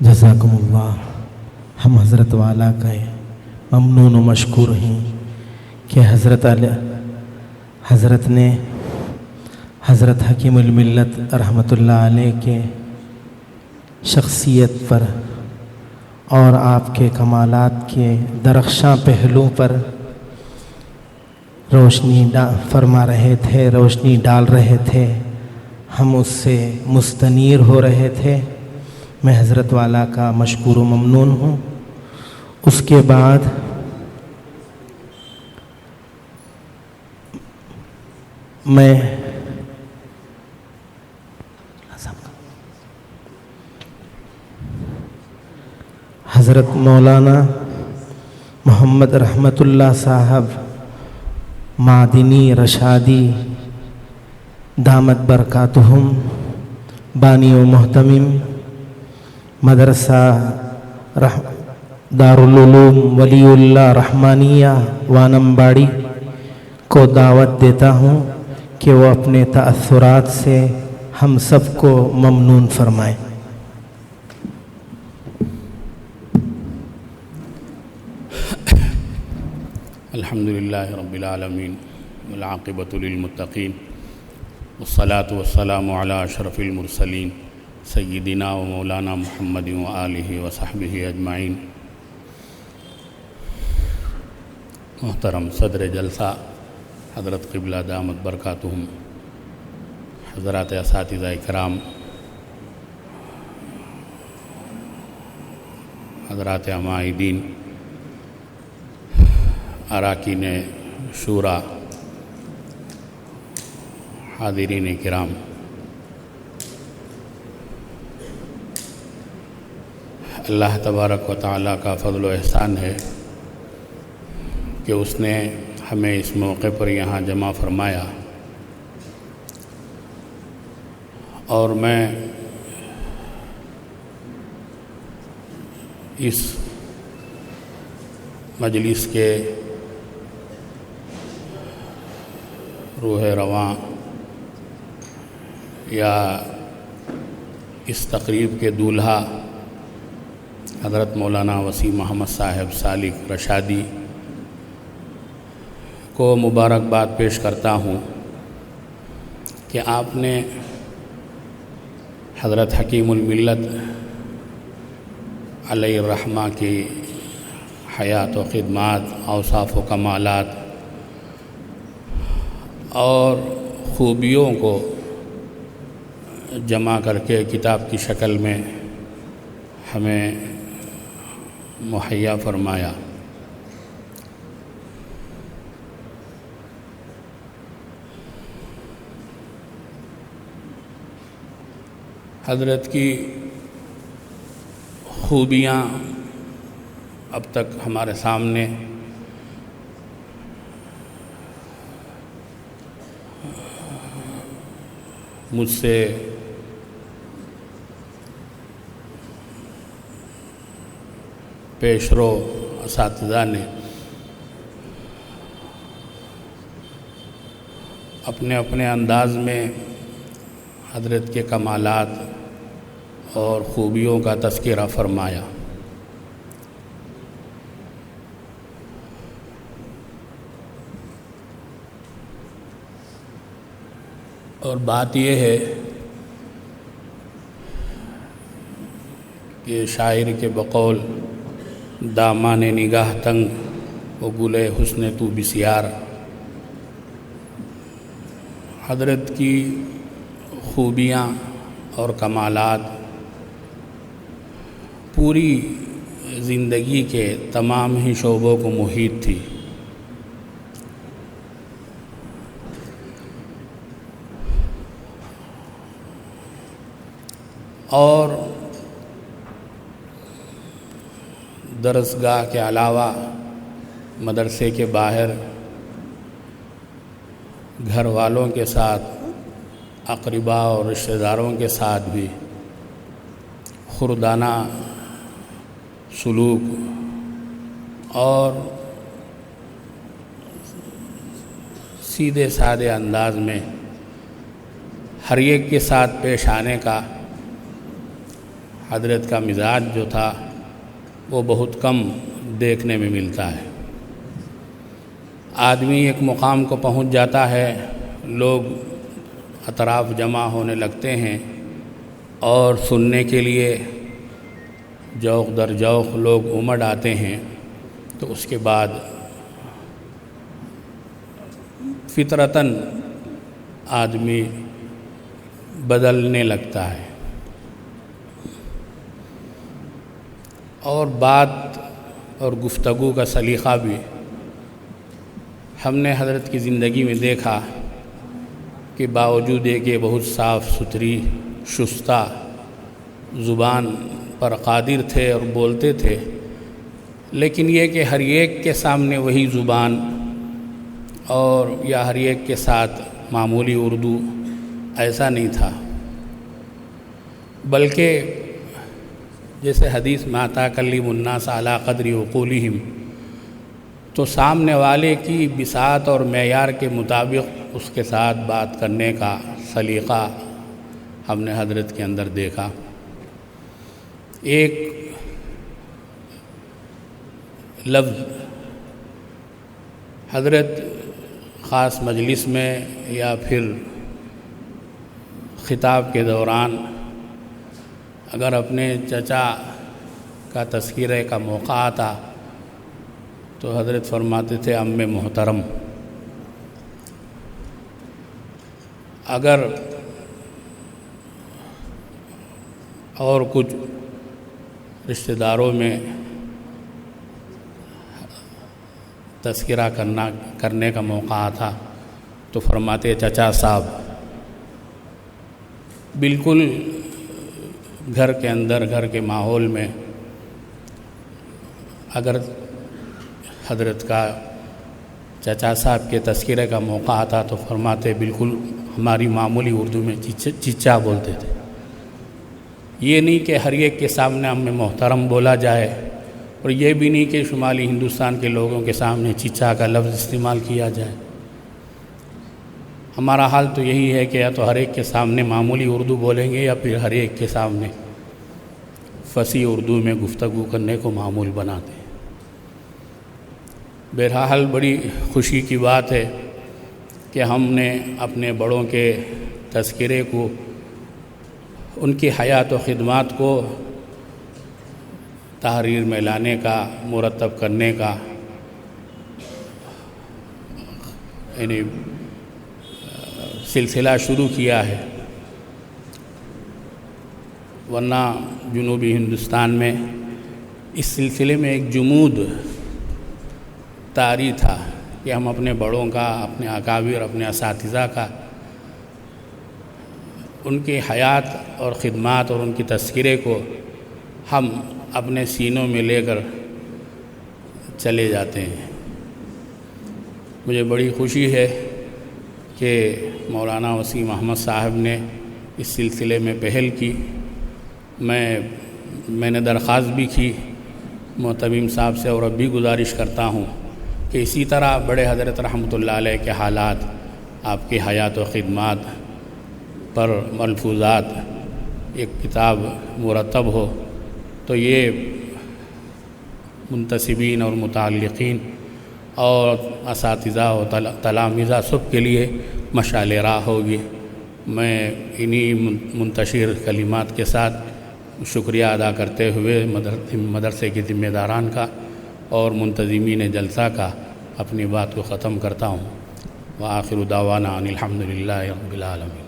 جزاکم اللہ۔ ہم حضرت والا کا ممنون و مشکور ہیں کہ حضرت نے حضرت حکیم الملت رحمۃ اللہ علیہ کے شخصیت پر اور آپ کے کمالات کے درخشاں پہلو پر روشنی فرما رہے تھے، روشنی ڈال رہے تھے، ہم اس سے مستنیر ہو رہے تھے۔ میں حضرت والا کا مشکور و ممنون ہوں۔ اس کے بعد میں حضرت مولانا محمد رحمت اللہ صاحب معدنی رشادی دامت برکاتہم، بانی و محتمم مدرسہ دارالعلوم ولی اللہ رحمانیہ وانمباڑی کو دعوت دیتا ہوں کہ وہ اپنے تأثرات سے ہم سب کو ممنون فرمائیں۔ الحمدللہ رب العالمین والعاقبۃ للمتقین والصلاة والسلام علی اشرف المرسلین سیدنا و مولانا محمد وآلہ وصحبہ اجمعین۔ محترم صدر جلسہ حضرت قبلہ دامت برکاتہم، حضرات اساتذہ کرام، حضرات عمائدین، اراکین شورا، حاضرین کرام، اللہ تبارک و تعالیٰ کا فضل و احسان ہے کہ اس نے ہمیں اس موقع پر یہاں جمع فرمایا، اور میں اس مجلس کے روح رواں یا اس تقریب کے دولہا حضرت مولانا وسیم محمد صاحب سالک رشادی کو مبارکباد پیش کرتا ہوں کہ آپ نے حضرت حکیم الملت علیہ الرحمہ کی حیات و خدمات، اوصاف و کمالات اور خوبیوں کو جمع کر کے کتاب کی شکل میں ہمیں مہیا فرمایا۔ حضرت کی خوبیاں اب تک ہمارے سامنے مجھ سے پیشرو اساتذہ نے اپنے اپنے انداز میں حضرت کے کمالات اور خوبیوں کا تذکرہ فرمایا۔ اور بات یہ ہے کہ شاعر کے بقول دامان نگاہ تنگ و گلے حسن تو بسیار، حضرت کی خوبیاں اور کمالات پوری زندگی کے تمام ہی شعبوں کو محیط تھی۔ اور درسگاہ کے علاوہ مدرسے کے باہر گھر والوں کے ساتھ، اقرباء اور رشتہ داروں کے ساتھ بھی خردانہ سلوک اور سیدھے سادے انداز میں ہر ایک کے ساتھ پیش آنے کا حضرت کا مزاج جو تھا وہ بہت کم دیکھنے میں ملتا ہے۔ آدمی ایک مقام کو پہنچ جاتا ہے، لوگ اطراف جمع ہونے لگتے ہیں اور سننے کے لیے جوق در جوق لوگ امڑ آتے ہیں، تو اس کے بعد فطرتاً آدمی بدلنے لگتا ہے، اور بات اور گفتگو کا سلیقہ بھی ہم نے حضرت کی زندگی میں دیکھا کہ باوجود کہ بہت صاف ستھری شستہ زبان پر قادر تھے اور بولتے تھے، لیکن یہ کہ ہر ایک کے سامنے وہی زبان اور یا ہر ایک کے ساتھ معمولی اردو ایسا نہیں تھا، بلکہ جیسے حدیث میں آتا کلم الناس علی قدر عقولہم، تو سامنے والے کی بساط اور معیار کے مطابق اس کے ساتھ بات کرنے کا سلیقہ ہم نے حضرت کے اندر دیکھا۔ ایک لفظ حضرت خاص مجلس میں یا پھر خطاب کے دوران اگر اپنے چچا کا تذکرے کا موقع آتا تو حضرت فرماتے تھے ام محترم۔ اگر اور کچھ رشتہ داروں میں تذکرہ کرنے کا موقع آتا تو فرماتے چچا صاحب۔ بالکل گھر کے اندر، گھر کے ماحول میں اگر حضرت کا چچا صاحب کے تذکرے کا موقع آتا تو فرماتے بالکل ہماری معمولی اردو میں چچا بولتے تھے۔ یہ نہیں کہ ہر ایک کے سامنے ام محترم بولا جائے، اور یہ بھی نہیں کہ شمالی ہندوستان کے لوگوں کے سامنے چچا کا لفظ استعمال کیا جائے۔ ہمارا حال تو یہی ہے کہ یا تو ہر ایک کے سامنے معمولی اردو بولیں گے یا پھر ہر ایک کے سامنے فصیح اردو میں گفتگو کرنے کو معمول بناتے ہیں۔ بہرحال بڑی خوشی کی بات ہے کہ ہم نے اپنے بڑوں کے تذکرے کو، ان کی حیات و خدمات کو تحریر میں لانے کا، مرتب کرنے کا یعنی سلسلہ شروع کیا ہے، ورنہ جنوبی ہندوستان میں اس سلسلے میں ایک جمود طاری تھا کہ ہم اپنے بڑوں کا، اپنے اکابر، اپنے اساتذہ کا، ان کی حیات اور خدمات اور ان کی تذکرے کو ہم اپنے سینوں میں لے کر چلے جاتے ہیں۔ مجھے بڑی خوشی ہے کہ مولانا وسیم احمد صاحب نے اس سلسلے میں پہل کی۔ میں نے درخواست بھی کی محتمیم صاحب سے، اور اب بھی گزارش کرتا ہوں کہ اسی طرح بڑے حضرت رحمۃ اللہ علیہ کے حالات، آپ کی حیات و خدمات پر ملفوظات ایک کتاب مرتب ہو، تو یہ منتسبین اور متعلقین اور اساتذہ و تلامذہ سب کے لیے مشعل راہ ہوگی۔ میں انہی منتشر کلمات کے ساتھ شکریہ ادا کرتے ہوئے مدرسے کے ذمہ داران کا اور منتظمین جلسہ کا اپنی بات کو ختم کرتا ہوں۔ وآخر دعوانا ان الحمد للہ رب العالمین۔